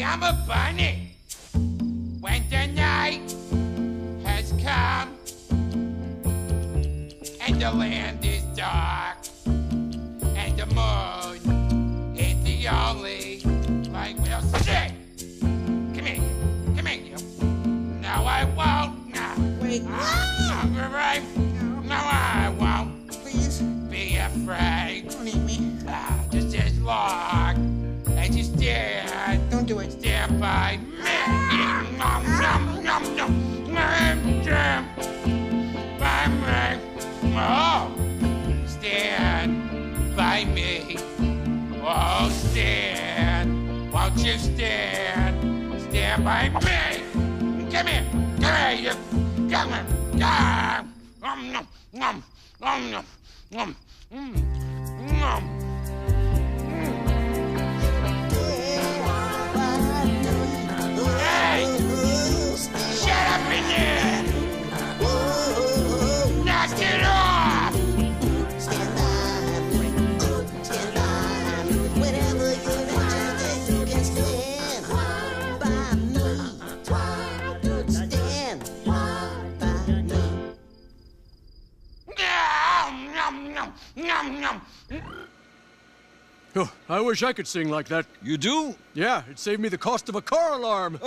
am a bunny. When the night has come and the land is dark and the moon is the only light we'll see. Come here, you. No, I won't. No. Wait, Right? No, I won't. please, Be afraid. don't eat me. Just as long as you stand. Don't do it. Stand by me. Nom, nom, nom, nom. Stand by me. Oh, stand by me. Oh, stand. Won't you stand? Stand by me. Come here. Come here, you. Come here. Nom, nom, nom, nom, nom, nom. Nom. Hey! Shut up in there! Knock it off! Stand by me. Whenever you're interested, you can stand by me. Stand by me. Nom, nom, nom, nom. Oh, I wish I could sing like that. You do? Yeah, it saved me the cost of a car alarm.